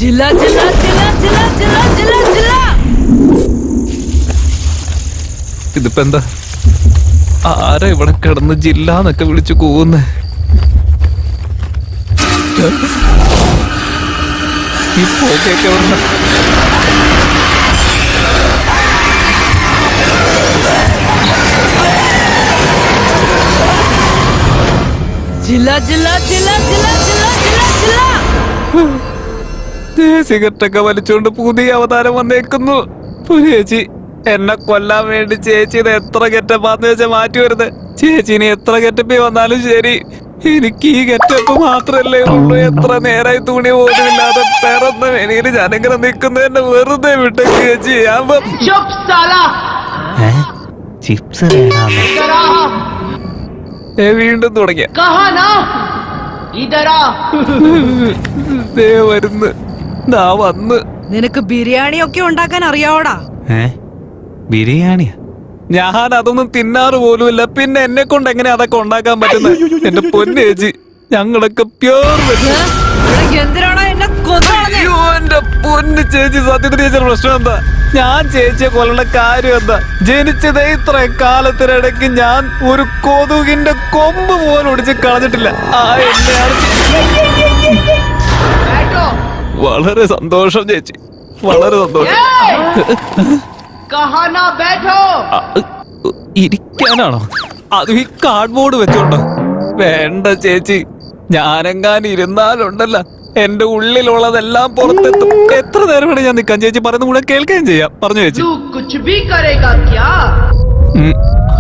ജില്ല ജില്ല ജില്ല ജില്ല ജില്ല ജില്ല ജില്ല. ഇതിപ്പോ എന്താ? ആരാ ഇവിടെ കിടന്ന് ജില്ലാന്നൊക്കെ വിളിച്ചു കൂവുന്നേ? ഈ പോകയൊക്കെ എവിടുന്ന? ജില്ല ജില്ല ജില്ല ജില്ല ജില്ല ജില്ല ജില്ല. സിഗരറ്റൊക്കെ വലിച്ചുകൊണ്ട് പുതിയ അവതാരം വന്നേക്കുന്നു. ചേച്ചി എന്നെ കൊല്ലാൻ വേണ്ടി ചേച്ചി ഇത് എത്ര ഗെറ്റപ്പാന്ന് വെച്ചാൽ മാറ്റി വരുന്നത്. ചേച്ചി ഇനി എത്ര ഗെറ്റപ്പി വന്നാലും ശരി, എനിക്ക് ഈ ഗെറ്റപ്പ് മാത്രല്ലേ ഉള്ളൂ. എത്ര നേരായി തുണി പോലുമില്ലാതെ പിറന്ന വെളിയിൽ ഞാനിങ്ങനെ നിൽക്കുന്നതന്നെ വെറുതെ വിട്ട ചേച്ചി. ചിപ്സ് വീണ്ടും തുടങ്ങിയ വരുന്നു. വന്ന് നിനക്ക് ബിരിയാണി ഒക്കെ ഉണ്ടാക്കാൻ അറിയാവോടാ? ബിരിയാണിയാ? ഞാൻ അതൊന്നും തിന്നാറ് പോലുമില്ല. പിന്നെ എന്നെ കൊണ്ട് എങ്ങനെ അതൊക്കെ ഉണ്ടാക്കാൻ പറ്റുന്നത്? എന്റെ പൊന്നേച്ചി, ഞങ്ങളൊക്കെ പ്യൂർ എന്തിനാണോ എന്നെ കൊന്നുകളഞ്ഞേ? അയ്യോ എന്റെ പൊന്ന് ചേച്ചി, സത്യത്തിന് ചേച്ചിയുടെ പ്രശ്നം എന്താ? ഞാൻ ചേച്ചിയെ കൊല്ലണ കാര്യം എന്താ? ജനിച്ചതേ ഇത്ര കാലത്തിനിടയ്ക്ക് ഞാൻ ഒരു കൊതുകിന്റെ കൊമ്പ് പോലും ഒടിച്ച് കളഞ്ഞിട്ടില്ല. ആ എന്നെയാണ്. വളരെ സന്തോഷം ചേച്ചി, വളരെ സന്തോഷം. ഇരിക്കാനാണോ? അതും ഈ കാർഡ്ബോർഡ് വെച്ചോണ്ടോ? വേണ്ട ചേച്ചി, ഞാനെങ്ങാനും ഇരുന്നാലുണ്ടല്ല എന്റെ ഉള്ളിലുള്ളതെല്ലാം പുറത്തെത്തും. എത്ര നേരം വേണേ ഞാൻ നിൽക്കാം. ചേച്ചി പറയുന്ന കൂടെ കേൾക്കുകയും ചെയ്യാം. പറഞ്ഞു ചേച്ചി.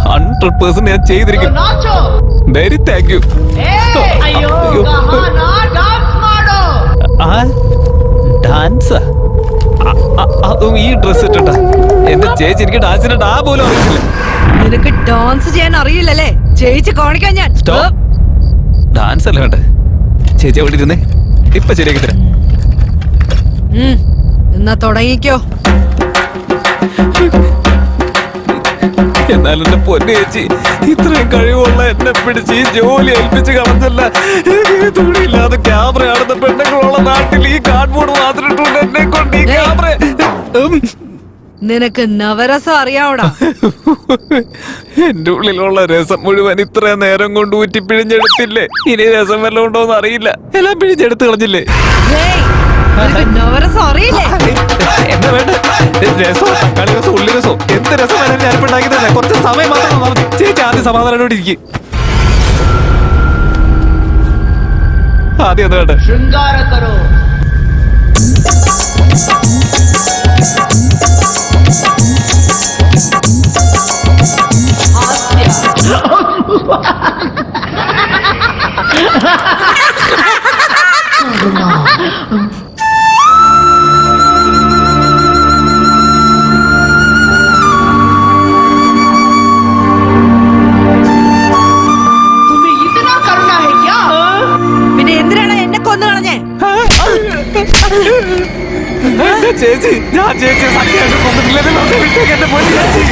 100% ഞാൻ ചെയ്തിരിക്കും. Very thank you. ഡാൻസ്? അതും ഈ ഡ്രസ് ഇട്ടിട്ടാ? എന്റെ ചേച്ചി, എനിക്ക് ഡാൻസിന്റെ ഡാ പോലും അറിയില്ല. നിനക്ക് ഡാൻസ് ചെയ്യാൻ അറിയില്ലല്ലേ? ചേച്ചി കാണിക്കാൻ ഞാൻ. ഡാൻസ് അല്ല വേണ്ടേ? ചേച്ചി എവിടെ ഇരുന്നേ? ഇപ്പൊ ശരിയാക്കി തരാം. എന്നാ തുടങ്ങിക്കോ. എന്നാലും എന്റെ പൊന്നു ചേച്ചി, ഇത്രയും കഴിവുള്ള എന്നെ പിടിച്ച് ഈ ജോലി ഏൽപ്പിച്ച് കളഞ്ഞല്ല. തുണിയില്ലാതെ ക്യാമറ ആടുന്ന പെണ്ണുങ്ങളുള്ള നാട്ടിൽ ഈ കാർഡ്ബോർഡ് മാത്രം ഇട്ടുണ്ട് എന്നെ കൊണ്ട് ഈ ക്യാമറ. നിനക്ക് നവരസം അറിയാവോടാ? എന്റെ ഉള്ളിലുള്ള രസം മുഴുവൻ ഇത്രയും നേരം കൊണ്ട് ഊറ്റി പിഴിഞ്ഞെടുത്തില്ലേ? ഇനി രസം വല്ലതും ഉണ്ടോന്ന് അറിയില്ല. എല്ലാം പിഴിഞ്ഞെടുത്ത് കളഞ്ഞില്ലേ? നവരസം അറിയില്ലേ? എന്താ വേണ്ട? രസോ, തക്കാളി രസോ, ഉള്ളി രസോ, എന്ത് രസം വേണമെങ്കിലും ഞാനിപ്പോ ഉണ്ടാക്കി തന്നെ. കുറച്ച് സമയം മാത്രം ചേച്ചി ആദ്യം സമാധാനോട് ഇരിക്കും. ആദ്യം എന്താ വേണ്ട? പിന്നെ എന്തിനാണ് എന്നെ കൊന്നു കളഞ്ഞേ? ചേച്ചി, ഞാൻ ചേച്ചി സത്യം കൊന്നിട്ടില്ലെന്ന് വിട്ടേക്ക് എന്റെ പൊന്നു ചേച്ചി.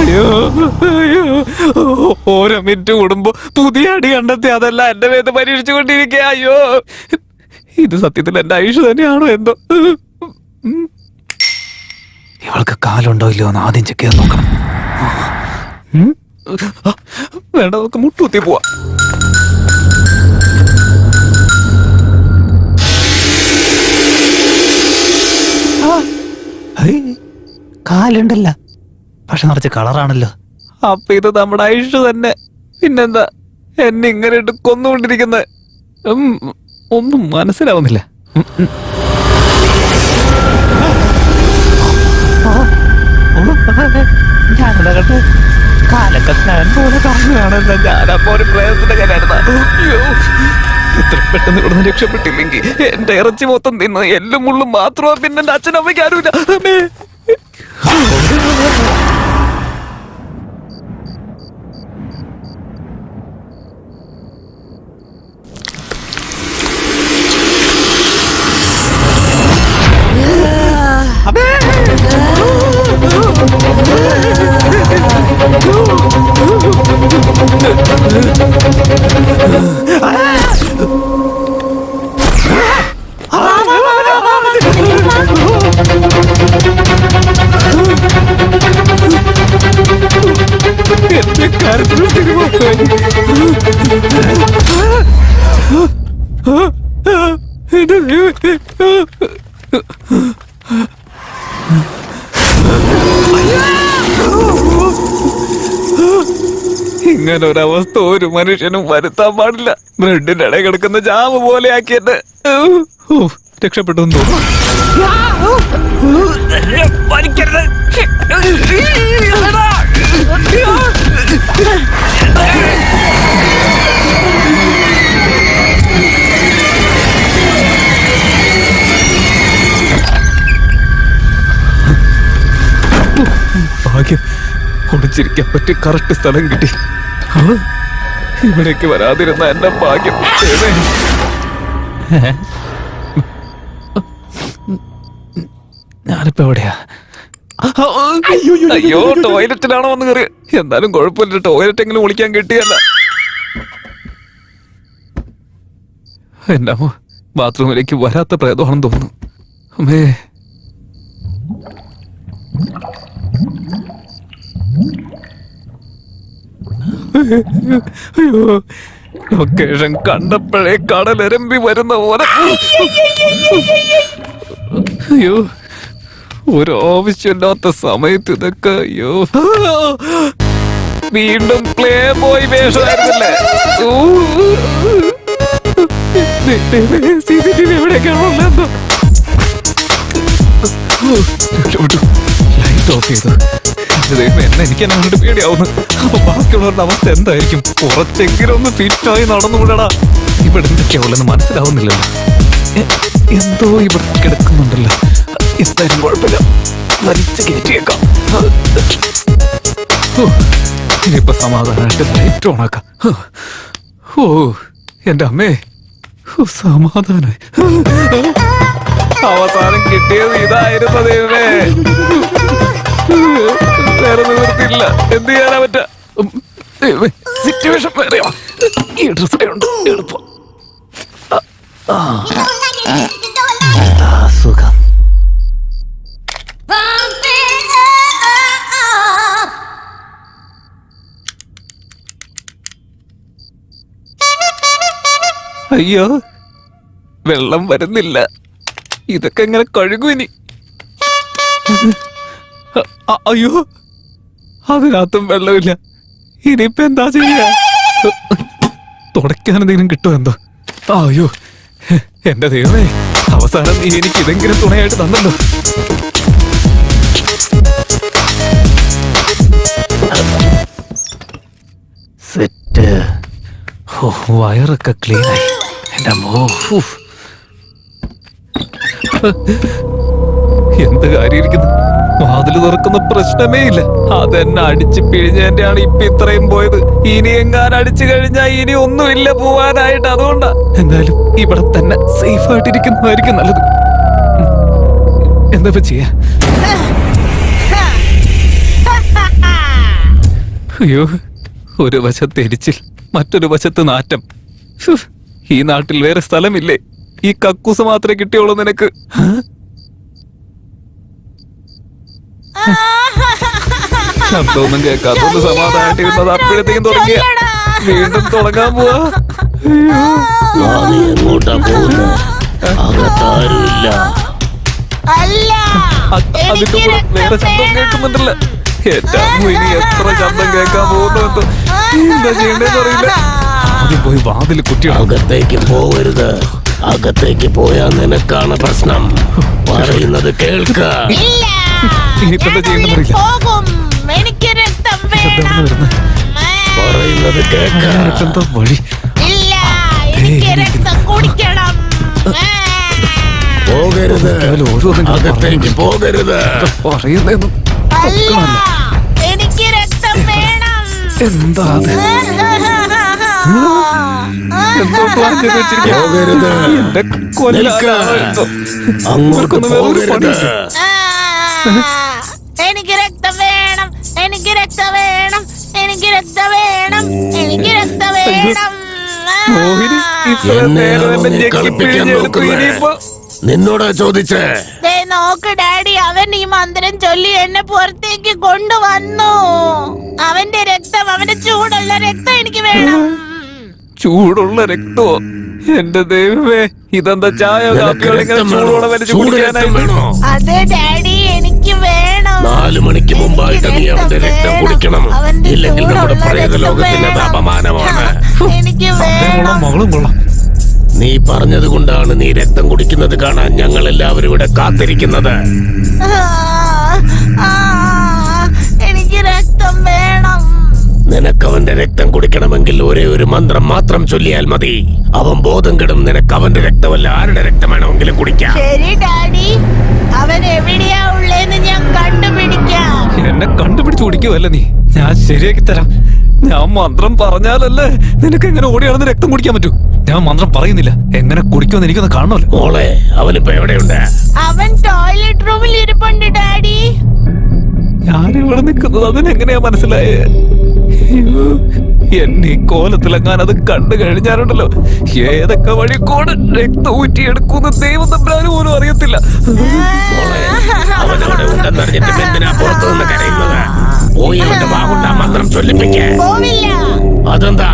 അയ്യോ അയ്യോ, ഓരോ മിനിറ്റ് കൂടുമ്പോ പുതിയ അടി കണ്ടെത്തി അതെല്ലാം എന്റെ മേത്ത് പരീക്ഷിച്ചുകൊണ്ടിരിക്കുക. അയ്യോ, ഇത് സത്യത്തിൽ എന്റെ ആയുഷ് തന്നെയാണോ എന്തോ? ഇവൾക്ക് കാലുണ്ടോ ഇല്ലയോ എന്ന് ആദ്യം ചെക്ക് ചെയ്ത് നോക്കണം. വേണ്ട, നമുക്ക് മുട്ടുകുത്തി പോവാ. കാലുണ്ടല്ല, പക്ഷെ നിറച്ച് കളറാണല്ലോ. അപ്പൊ ഇത് നമ്മുടെ ആയുഷ് തന്നെ. പിന്നെന്താ എന്നെ ഇങ്ങനെ ഇട്ട് കൊന്നുകൊണ്ടിരിക്കുന്നത്? ഒന്നും മനസ്സിലാവുന്നില്ല. ഞാനെന്താകട്ടെ, കാലൊക്കെ ഫാൻ പോലെ കാണുകയാണല്ലോ. ഞാനപ്പോ ഒരു പ്രേതത്തിന്റെ കയ്യിലായിരുന്ന. ഇത്ര പെട്ടെന്ന് ഇവിടുന്ന് രക്ഷപ്പെട്ടില്ലെങ്കിൽ എന്റെ ഇറച്ചി മൊത്തം തിന്ന് എല്ലും മുള്ളും മാത്രമാ. പിന്നെ എന്റെ അച്ഛനമ്മയ്ക്ക് ആരുമില്ല. ഇങ്ങനെ ഒരവസ്ഥ ഒരു മനുഷ്യനും വരുത്താൻ പാടില്ല. ബ്രെഡിന്റെ ഇടയിൽ കിടക്കുന്ന ജാമ് പോലെ ആക്കിയിട്ട് രക്ഷപ്പെട്ടു തോന്നുന്നു. ഭാഗ്യം, കുടിച്ചിരിക്കാൻ പറ്റിയ കറക്റ്റ് സ്ഥലം കിട്ടി. ഇവിടേക്ക് വരാതിരുന്ന എന്റെ ഭാഗ്യം. ഞാനിപ്പോ എവിടെയാ? അയ്യോ, ടോയ്ലറ്റിലാണോ വന്ന് കയറി? എന്തായാലും കുഴപ്പമില്ല, ടോയ്ലറ്റ് എങ്കിലും വിളിക്കാൻ കിട്ടിയല്ല. എന്റെ അമ്മ ബാത്റൂമിലേക്ക് വരാത്ത പ്രേതമാണെന്ന് തോന്നുന്നു. അമ്മേ, അയ്യോ, ലൊക്കേഷൻ കണ്ടപ്പോഴേ കടലെരമ്പി വരുന്ന പോലെ. അയ്യോ, ഒരു ആവശ്യമില്ലാത്ത സമയത്ത് ഇതൊക്കെ. അയ്യോ, വീണ്ടും പ്ലേ ബോയ് വേഷമായിരുന്നല്ലേ? CCTV എവിടെയൊക്കെയാണോ? ലൈറ്റ് ഓഫ് ചെയ്തു. എന്നെ എനിക്ക് എന്നെ കണ്ടിട്ട് പേടിയാവുന്നു. അപ്പൊ ബാക്കിയുള്ളവരുടെ അവസ്ഥ എന്തായിരിക്കും? കുറച്ചെങ്കിലും ഒന്ന് ഫിറ്റായി നടന്നുകൂടാ. ഇവിടെ എന്തൊക്കെയാവുള്ളെന്ന് മനസ്സിലാവുന്നില്ലല്ലോ. എന്തോ ഇവിടെ കിടക്കുന്നുണ്ടല്ലോ. എന്തായാലും കുഴപ്പമില്ല, വലിച്ചു കയറ്റിയേക്കാം. ഇനിയിപ്പൊ സമാധാനമായിട്ട് ലൈറ്റ് ഓണാക്കാം. ഓ എന്റെ അമ്മേ, സമാധാനായി. അവസാനം കിട്ടിയത് ഇതായിരുന്നു ദൈവമേ. വേറെ നിവൃത്തിയില്ല, എന്ത് ചെയ്യാനാ പറ്റ. സിറ്റുവേഷൻ വേറെയാ. ഈ ഡ്രസ് ഉണ്ട് എളുപ്പം. സുഖം. അയ്യോ, വെള്ളം വരുന്നില്ല. ഇതൊക്കെ എങ്ങനെ കഴുകും ഇനി? അയ്യോ, അതിനകത്തും വെള്ളമില്ല. ഇനിയിപ്പോ എന്താ ചെയ്യാ? തുടയ്ക്കാൻ എന്തെങ്കിലും കിട്ടുമോ എന്തോ? അയ്യോ എന്റെ ദൈവമേ, അവസാനം നീ എനിക്ക് ഇതെങ്കിലും തുണയായിട്ട് തന്നല്ലോ. സെറ്റ്. വയറൊക്കെ ക്ലീനായി. എന്റെ അമ്മോ, എന്ത് കാര്യമായിരിക്കുന്നു? വാതില് തുറക്കുന്ന പ്രശ്നമേ ഇല്ല. അതെന്നെ അടിച്ച് പിഴിഞ്ഞതിന്റെയാണ് ഇപ്പൊ ഇത്രയും പോയത്. ഇനി എങ്ങാനും അടിച്ചു കഴിഞ്ഞാൽ ഇനി ഒന്നുമില്ല പോവാനായിട്ട്. അതുകൊണ്ടാ എന്തായാലും ഇവിടെ തന്നെ സേഫ് ആയിട്ടിരിക്കുന്നതായിരിക്കും നല്ലത്. എന്താ ചെയ്യാ? അയ്യോ, ഒരു വശത്ത് എരിച്ചിൽ, മറ്റൊരു വശത്ത് നാറ്റം. ഈ നാട്ടിൽ വേറെ സ്ഥലമില്ലേ? ഈ കക്കൂസ് മാത്രമേ കിട്ടിയുള്ളൂ നിനക്ക്. ശബ്ദമൊന്നും കേൾക്കാത്തൊന്ന് സമാധാനായിട്ടിരുന്നത് അപ്പോഴത്തേക്കും തുടങ്ങിയ. വീണ്ടും തുടങ്ങാൻ പോവാ. അതിന്റെ കൂടെ വേറെ ശബ്ദം കേൾക്കുന്നുണ്ടല്ലോ. ഏറ്റവും ഇനി എത്ര ശബ്ദം കേൾക്കാൻ പോകുന്നു എന്തോ. എന്താ ചെയ്യേണ്ടതെന്ന് അറിയില്ല. ആദ്യം പോയി വാതിൽ കുട്ടി. അകത്തേക്ക് പോകരുത്. അകത്തേക്ക് പോയാ നിനക്കാണ് പ്രശ്നം. പറയുന്നത് കേൾക്ക. ഇനിയിപ്പോ എന്താ ചെയ്യേണ്ടെന്ന് അറിയില്ല. പറയുന്നത് കേൾക്കാ. വഴി പോകരുത്. അകത്തേക്ക് പോകരുത്. പറയുന്നതെന്നും എന്താ എന്തോ പ്ലാൻ ചെയ്ത് വെച്ചിരിക്കും. പോകരുത്. എന്റെ കൊല്ലാനാണ്. അങ്ങോട്ട് പോകരുത്. എനിക്ക് രക്തം വേണം, എനിക്ക് രക്തം വേണം, എനിക്ക് രക്തം വേണം, എനിക്ക് രക്തം വേണം. മോഹിനി ഇത്ര നേരം എന്നെ ഞെക്കി പിഴിഞ്ഞെടുത്തു. ഇനിയിപ്പോ നിന്നോടാ ചോദിച്ചേ? നോക്ക് ഡാഡി, അവൻ ഈ മന്ത്രം ചൊല്ലി എന്നെ പുറത്തേക്ക് കൊണ്ടുവന്നു. അവന്റെ രക്തം, അവന്റെ ചൂടുള്ള രക്തം എനിക്ക് വേണം. ചൂടുള്ള രക്തമോ? എന്റെ ദൈവമേ, ഇതെന്താ ചായ കാപ്പിയോടെ ചൂടോടെ വലിച്ചു കുടിക്കാനായിട്ട്? അതെ ഡാഡി, എനിക്ക് വേണം. 4 മണിക്ക് മുമ്പായിട്ട് നീ അവന്റെ രക്തം കുടിക്കണം. ഇല്ലെങ്കിൽ നമ്മുടെ പ്രേത ലോകത്തിന് അത് അപമാനമാണ്. എനിക്ക് കൊള്ളാം, വേണം. മകളും കൊള്ളാം. നീ പറഞ്ഞത് കൊണ്ടാണ് നീ രക്തം കുടിക്കുന്നത് കാണാൻ ഞങ്ങൾ എല്ലാവരും ഇവിടെ കാത്തിരിക്കുന്നത്. എനിക്ക് രക്തം വേണം. നിനക്ക് അവന്റെ രക്തം കുടിക്കണമെങ്കിൽ ഒരേ ഒരു മന്ത്രം മാത്രം ചൊല്ലിയാൽ മതി. അവൻ ബോധം കെടും. നിനക്ക് അവന്റെ രക്തമല്ല ആരുടെ രക്തം വേണമെങ്കിലും കുടിക്കാം. ശരി ഡാഡി, അവൻ എവിടെയാ ഉള്ളേന്ന് ഞാൻ കണ്ടുപിടിക്കാം. എന്നെ കണ്ടുപിടിച്ച് കുടിക്കുവല്ല നീ. ഞാൻ ശരിയാക്കി തരാം. ഞാൻ മന്ത്രം പറഞ്ഞാലല്ലേ നിനക്ക് എങ്ങനെ ഓടിയാണെന്ന് രക്തം കുടിക്കാൻ പറ്റൂ. ഞാൻ മന്ത്രം പറയുന്നില്ല. എങ്ങനെ കുടിക്കുമെന്ന് എനിക്കൊന്ന് കാണണമല്ലോ. മോളെ, അവനിപ്പോ എവിടെയുണ്ട്? അവൻ ടോയ്ലറ്റ് റൂമിൽ ഇരിപ്പുണ്ട് ഡാഡി. ഞാനിവിടെ നിൽക്കുന്നത് അതിനെങ്ങനെയാ മനസ്സിലായേ? അയ്യോ, എന്നെ ഈ കോലത്തിലെങ്ങാൻ അത് കണ്ടു കഴിഞ്ഞാലുണ്ടല്ലോ, ഏതൊക്കെ വഴി കൂടെ രക്തം ഊറ്റിയെടുക്കുന്ന ദൈവം തമ്പുരാന് പോലും അറിയത്തില്ല. മോളെ, അവനവിടെ ഉണ്ടെന്നറിഞ്ഞിട്ട് എന്തിനാ പുറത്തു നിന്ന് കരയുന്നത്? പോയി അവന്റെ വാഗുണ്ടാ മന്ത്രം ചൊല്ലിപ്പിക്കേ. പോവില്ല. അതെന്താ?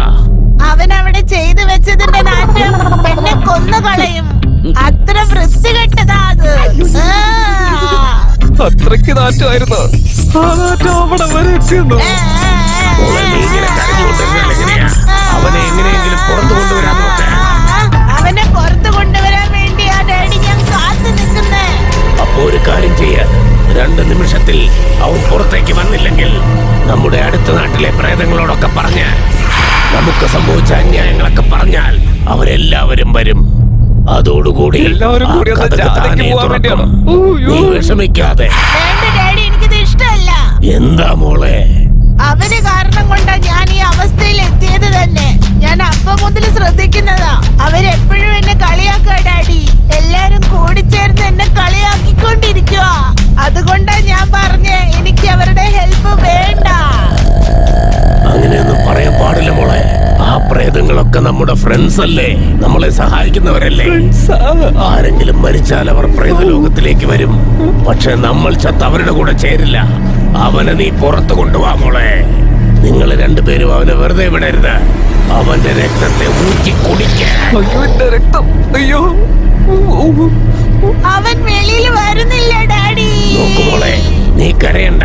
അവൻ അവിടെ ചെയ്തു വെച്ചതിന്റെ നാറ്റം എന്നെ കൊന്നുകളയും. അത്ര വൃത്തികെട്ടതാ അത്. അത്രയ്ക്ക് നാറ്റമായിരുന്നു. ആ നാറ്റം അവിടെ വരെ എത്തിയെന്നു. മോളെ, നീ ഇങ്ങനെ കരഞ്ഞുകൊണ്ടിരുന്നാൽ എങ്ങനെയാ? അവനെ എങ്ങനെയെങ്കിലും പുറത്തു കൊണ്ടുവരാൻ നോക്ക്. അവനെ പുറത്തു കൊണ്ടുവരാൻ വേണ്ടിയാ ഡാഡി ഞാൻ കാത്തു നിൽക്കുന്നേ. അപ്പോ ഒരു കാര്യം ചെയ്യ. 2 നിമിഷത്തിൽ അവൻ പുറത്തേക്ക് വന്നില്ലെങ്കിൽ നമ്മുടെ അടുത്ത നാട്ടിലെ പ്രേതങ്ങളോടൊക്കെ പറഞ്ഞ് നമുക്ക് സംഭവിച്ച അന്യായങ്ങളൊക്കെ പറഞ്ഞാൽ അവരെല്ലാവരും വരും. അതോടുകൂടി എല്ലാവരും കൂടി ആ ഒന്ന് കഥക് ജാഥയ്ക്ക് താനേ പോവാൻ തുറക്കും. വേണ്ടിയാണോ? നീ വിഷമിക്കാതെ. വേണ്ട ഡാഡി, എനിക്കിത് ഇഷ്ടമല്ല. എന്താ മോളെ? അവര് കാരണം കൊണ്ടാ ഞാൻ ഈ അവസ്ഥയിൽ എത്തിയത് തന്നെ. ഞാൻ അപ്പം മുതൽ ശ്രദ്ധിക്കുന്നതാ. അവരെപ്പോഴും എന്നെ കളിയാക്കുക ഡാഡി. എല്ലാരും കൂടിച്ചേർന്ന് എന്നെ കളിയാക്കിക്കൊണ്ടിരിക്കുക. അതുകൊണ്ടാ ഞാൻ പറഞ്ഞേ എനിക്ക് അവരുടെ ഹെൽപ്പ് വേണ്ട. അങ്ങനെയൊന്നും പറയാൻ പാടില്ല മോളെ. ആ പ്രേതങ്ങളൊക്കെ നമ്മുടെ ഫ്രണ്ട്സ് അല്ലേ, നമ്മളെ സഹായിക്കുന്നവരല്ലേ. ആരെങ്കിലും മരിച്ചാൽ അവർ പ്രേതലോകത്തിലേക്ക് വരും. പക്ഷെ നമ്മൾ ചത്ത് അവരുടെ കൂടെ ചേരില്ല. അവനെ നീ പുറത്തു കൊണ്ടുപോവാ മോളെ. നിങ്ങൾ 2 പേരും അവനെ വെറുതെ വിടരുത്. അവന്റെ രക്തത്തെ ഊറ്റി കുടിക്കാൻ. അയ്യോ, എന്റെ രക്തം. അയ്യോ, അവൻ വെളിയിൽ വരുന്നില്ല ഡാഡി. നോക്കുമോളെ, നീ കരയണ്ട.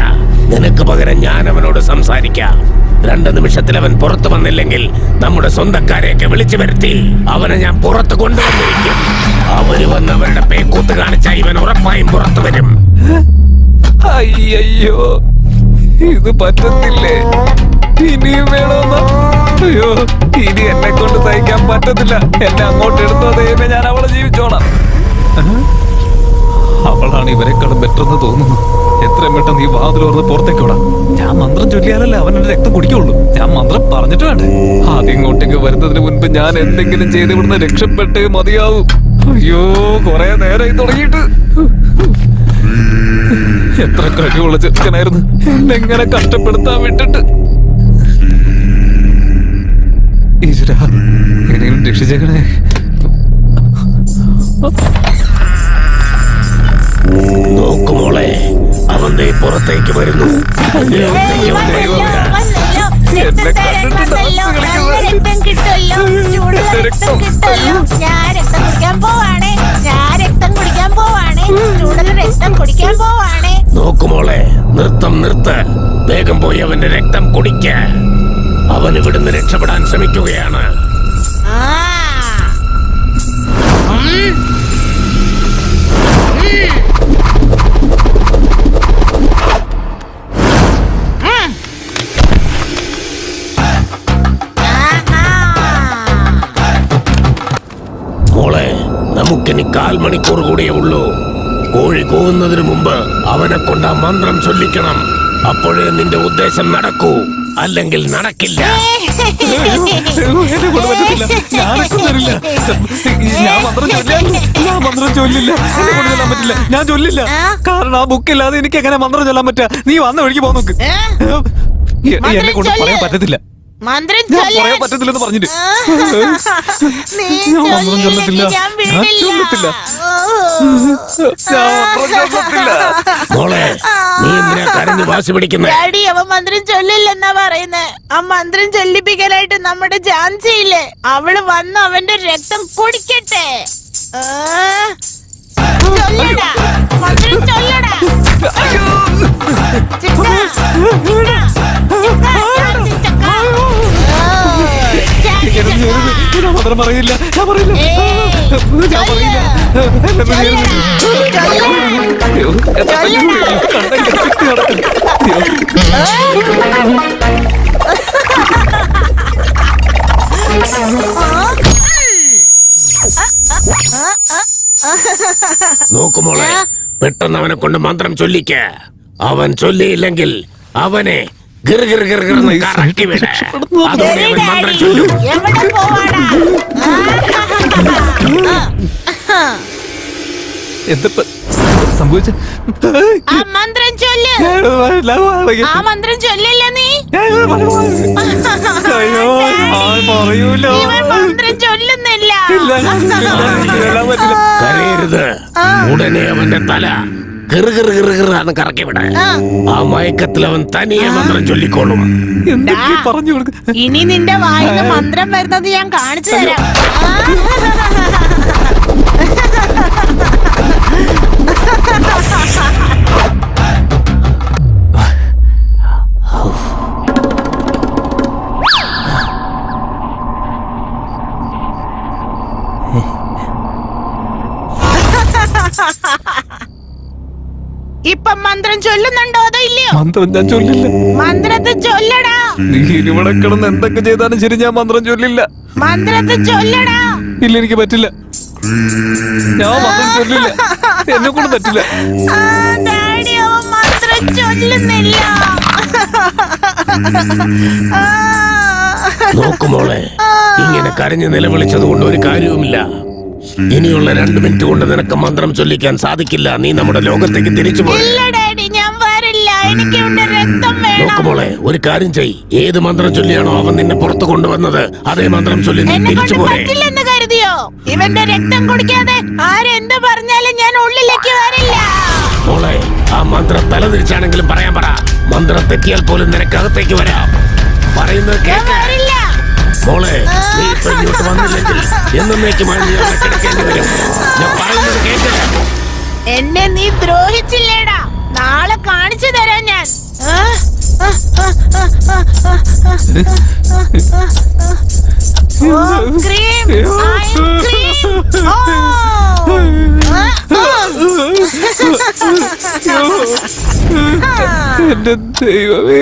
നിനക്ക് പകരം ഞാൻ അവനോട് സംസാരിക്കാം. 2 നിമിഷത്തിൽ അവൻ പുറത്തു വന്നില്ലെങ്കിൽ നമ്മുടെ സ്വന്തക്കാരെയൊക്കെ വിളിച്ചു വരുത്തി അവനെ ഞാൻ പുറത്ത് കൊണ്ടുവന്നിരിക്കും. അവര് വന്ന് അവരുടെ പേക്കൂത്ത് കാണിച്ച ഇവൻ ഉറപ്പായും പുറത്തു വരും. അയ്യോ, ഇത് പറ്റത്തില്ലേ? ഇനിയും വേണമെന്നോ? അയ്യോ, ഇനി എന്നെ കൊണ്ട് സഹിക്കാൻ പറ്റത്തില്ല. എന്നെ അങ്ങോട്ട് എടുത്തോ ദൈവമേ, ഞാൻ അവളെ ജീവിച്ചോളാം. അവളാണ് ഇവരെക്കാളും ബെറ്റർ എന്ന് തോന്നുന്നു. എത്രയും പെട്ടെന്ന് ഈ വാതിൽ ഓർന്ന് പുറത്തേക്കോടാ. ഞാൻ മന്ത്രം ചൊല്ലിയാലല്ലേ അവനെ രക്തം കുടിക്കുള്ളൂ. ഞാൻ മന്ത്രം പറഞ്ഞിട്ട് വേണ്ടേ? ആദ്യം ഇങ്ങോട്ടേക്ക് വരുന്നതിന് മുൻപ് ഞാൻ എന്തെങ്കിലും ചെയ്ത് ഇവിടുന്ന് രക്ഷപ്പെട്ടേ മതിയാവും. അയ്യോ, കൊറേ നേരമായി തുടങ്ങിയിട്ട്. എത്ര കഴിവുള്ള ചെറുക്കനായിരുന്നു എന്നെങ്ങനെ കഷ്ടപ്പെടുത്താൻ വിട്ടിട്ട്. ഈശ്വര, എങ്ങനെയും രക്ഷിച്ചേക്കണേ. നോക്കുമോളെ, അവൻ ദേ പുറത്തേക്ക് വരുന്നു. എന്നെ കണ്ടിട്ട് ഡാൻസ് കളിക്കുന്നത്. രക്തം കിട്ടുമല്ലോ, ചൂടുള്ള രക്തം കിട്ടുമല്ലോ. ഞാൻ രക്തം കുടിക്കാൻ പോവാണേ. ഞാൻ രക്തം കുടിക്കാൻ പോവാണേ. ചൂടുള്ള രക്തം കുടിക്കാൻ പോവാണേ. നോക്കുമോളെ, നിർത്ത്. വേഗം പോയി അവന്റെ രക്തം കുടിക്ക. അവൻ ഇവിടുന്ന് രക്ഷപ്പെടാൻ ശ്രമിക്കുകയാണ്. മോളെ, നമുക്കിനി 1/4 മണിക്കൂർ കൂടിയേ ഉള്ളൂ. കോഴി കൂവുന്നതിന് മുമ്പ് അവനെ കൊണ്ട് ആ മന്ത്രം ചൊല്ലിക്കണം. അപ്പോഴേ നിന്റെ ഉദ്ദേശം നടക്കൂ, അല്ലെങ്കിൽ നടക്കില്ല. എന്നെ കൊണ്ട് പറ്റത്തില്ല. ഞാനൊക്കെ വരില്ല. ഞാൻ മന്ത്രം ചൊല്ലില്ല. എന്നെ കൊണ്ട് ചൊല്ലാൻ പറ്റില്ല. ഞാൻ ചൊല്ലില്ല. കാരണം ആ ബുക്കില്ലാതെ എനിക്ക് എങ്ങനെ മന്ത്രം ചൊല്ലാൻ പറ്റുക? നീ വന്ന വഴിക്ക് പോ നോക്ക്. എന്നെ കൊണ്ട് പറയാൻ പറ്റത്തില്ല. മന്ത്രം ഞാൻ പറയാൻ പറ്റത്തില്ലെന്ന് പറഞ്ഞിട്ട്. ഞാൻ മന്ത്രം ചൊല്ലത്തില്ല. ഞാൻ ചൊല്ലത്തില്ല. മോളെ, നീ എന്തിനാ കരഞ്ഞു വാശി പിടിക്കുന്നത്? ഡാഡി, അവൻ മന്ത്രം ചൊല്ലില്ലെന്നാ പറയുന്നേ. ആ മന്ത്രം ചൊല്ലിപ്പിക്കാനായിട്ട് നമ്മുടെ ജാൻസിയില്ലേ, അവള് വന്ന് അവന്റെ രക്തം കുടിക്കട്ടെ. ചൊല്ലടാ മന്ത്രം ചൊല്ലടാ ചിക്ക, ഞാൻ മാത്രം പറയില്ല, ഞാൻ പറയില്ല, ഞാൻ പറയില്ല. അയ്യോ, എത്ര കണ്ടെങ്കിൽ ചുറ്റി നടക്കും. നോക്കുമോളെ, പെട്ടെന്ന് അവനെ കൊണ്ട് മന്ത്രം ചൊല്ലിക്ക. അവൻ ചൊല്ലിയില്ലെങ്കിൽ അവനെ കറക്കി വിട. അതോടെ അവൻ മന്ത്രം ചൊല്ലും. എവിടെ പോവാടാ? എന്തിപ്പ സംഭവിച്ച? ആ മന്ത്രം ചൊല്ല്. ആ മന്ത്രം ചൊല്ലില്ല നീ. അയ്യോ, പറയൂലോ. ഇവൻ മന്ത്രം ചൊല്ലുന്നില്ല. കരയരുത്. ഉടനെ അവന്റെ തല കിറുകിറുകിറുകിറാന്ന് കറക്കി വിട. ആ മയക്കത്തിൽ അവൻ തനിയെ മന്ത്രം ചൊല്ലിക്കോളും. എന്തൊക്കെ പറഞ്ഞു കൊടുക്ക. ഇനി നിന്റെ വായിന്ന് മന്ത്രം വരുന്നത് ഞാൻ കാണിച്ചു തരാം. ഇപ്പൊ മന്ത്രം ചൊല്ലുന്നുണ്ടോ അതോ ഇല്ലയോ? മന്ത്രം ഞാൻ ചൊല്ലില്ല. മന്ത്രത്തെ ചൊല്ലടാ. നീ ഇവിടെ കിടന്ന് എന്തൊക്കെ ചെയ്താലും ശരി, ഞാൻ മന്ത്രം ചൊല്ലില്ല. മന്ത്രത്തെ ചൊല്ലടാ. ഇല്ല, എനിക്ക് പറ്റില്ല. ഞാൻ മന്ത്രം ചൊല്ലില്ല. എന്നെ കൊണ്ട് പറ്റില്ല. ഡാഡി, അവൻ മന്ത്രം ചൊല്ലുന്നില്ല. നോക്കുമോളെ, ഇങ്ങനെ കരഞ്ഞു നിലവിളിച്ചത് കൊണ്ട് ഒരു കാര്യവുമില്ല. ഇനിയുള്ള 2 മിനിറ്റ് കൊണ്ട് നിനക്ക് മന്ത്രം ചൊല്ലിക്കാൻ സാധിക്കില്ല. നീ നമ്മുടെ ലോകത്തേക്ക് തിരിച്ചു പോയി. ഇല്ല ഡാഡി, ഞാൻ വരില്ല. എനിക്ക് ഇവിടെ രക്തം വേണം. നോക്കുമോളെ, ഒരു കാര്യം ചെയ്. ഏത് മന്ത്രം ചൊല്ലിയാണോ അവൻ നിന്നെ പുറത്തു കൊണ്ടുവന്നത്, അതേ മന്ത്രം ചൊല്ലി നീ എന്നെ തിരിച്ചു കൊണ്ട് പോരെ. പറ്റില്ലെന്ന് കരുതിയോ? ഇവന്റെ രക്തം കുടിക്കാതെ ആരെന്ത് പറഞ്ഞാലും ഞാൻ ഉള്ളിലേക്ക് വരില്ല. മോളെ, ആ മന്ത്രം തലതിരിച്ചാണെങ്കിലും പറയാൻ പറ. മന്ത്രം തെറ്റിയാൽ പോലും നിനക്കകത്തേക്ക് വരാം. പറയുന്നത് ഞാൻ കേൾക്ക. വരില്ല. മോളെ, നീ ഇപ്പൊ ഇങ്ങോട്ട് വന്നില്ലെങ്കിൽ എന്നേക്കുമായി നീ അവിടെ കിടക്കേണ്ടി വരും. ഞാൻ പറയുന്നത് കേൾക്ക. എന്നെ നീ ദ്രോഹിച്ചില്ലേടാ. നാളെ കാണിച്ചു തരാം ഞാൻ. ഓം ക്രീം, ഐം ക്രീം. എന്റെ ദൈവമേ.